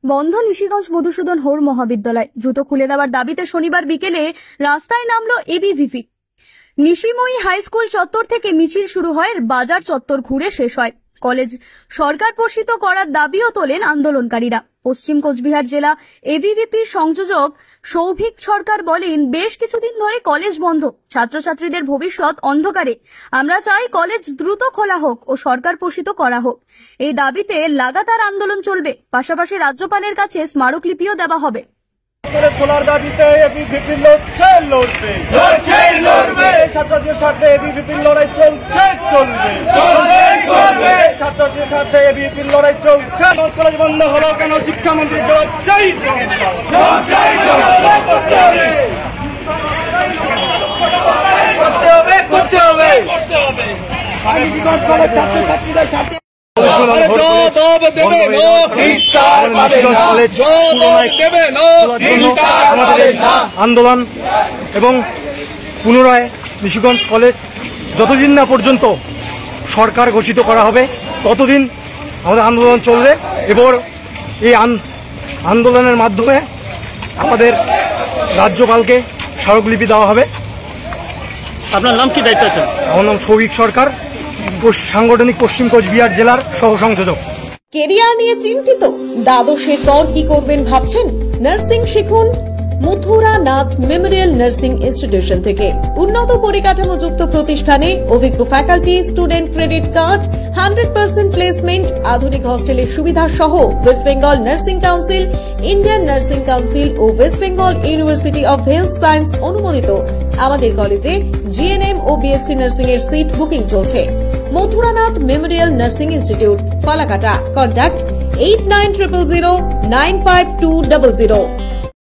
বন্ধ নিশিগঞ্জ মধুসূদন হৌর মহাবিদ্যালয়। জুতো খুলে দেওয়ার দাবিতে শনিবার বিকেলে রাস্তায় নামলো এবিভিপি। নিশিময়ী হাই স্কুল চত্বর থেকে মিছিল শুরু হয়, বাজার চত্বর ঘুরে শেষ হয়। কলেজ সরকার পোষিত করার দাবিও তোলেন আন্দোলনকারীরা। পশ্চিম কোচবিহার জেলা এবিভিপির সংযোজক সৌভিক সরকার বলেন, বেশ কিছুদিন ধরে কলেজ বন্ধ, ছাত্রছাত্রীদের ভবিষ্যৎ অন্ধকারে। আমরা চাই কলেজ দ্রুত খোলা হোক ও সরকার পোষিত করা হোক। এই দাবিতে লাগাতার আন্দোলন চলবে, পাশাপাশি রাজ্যপালের কাছে স্মারকলিপিও দেওয়া হবে। খোলার দাবিতে এবিভিপি লড়বে, ছাত্রদের স্বার্থে এবিভিপির লড়াই চলছে, চলবে। ছাত্রদের স্বার্থে এবিভিপির লড়াই চলছে। কলেজ বন্ধ হলো কেন? শিক্ষামন্ত্রী জবাব চাই, করতে হবে। ছাত্রছাত্রীদের সাথে আন্দোলন এবং পুনরায় নিশিগঞ্জ কলেজ যতদিন না পর্যন্ত সরকার ঘোষিত করা হবে ততদিন আমাদের আন্দোলন চলবে। এবার এই আন্দোলনের মাধ্যমে আমাদের রাজ্যপালকে স্মারকলিপি দেওয়া হবে। আপনার নাম কি, দায়িত্ব আছেন? আমার নাম সৌভিক সরকার, সাংগঠনিক পশ্চিম কোচবিহার জেলার সহ সংযোজক। কেরিয়ার নিয়ে চিন্তিত? দ্বাদশের পর কি করবেন ভাবছেন? নার্সিং শিখুন Mathura Nath memorial nursing institution থেকে। উন্নত পরিকাঠামোযুক্ত প্রতিষ্ঠানে অভিজ্ঞ faculty, student credit card, 100% placement, আধুনিক হস্টেলের সুবিধা সহ West Bengal nursing council, Indian nursing council ও West Bengal university of health science অনুমোদিত আমাদের কলেজে জিএনএম ও বিএসসি নার্সিং এর সিট বুকিং চলছে। Mathuranath memorial nursing institute, Falakata. Contact 8900095200।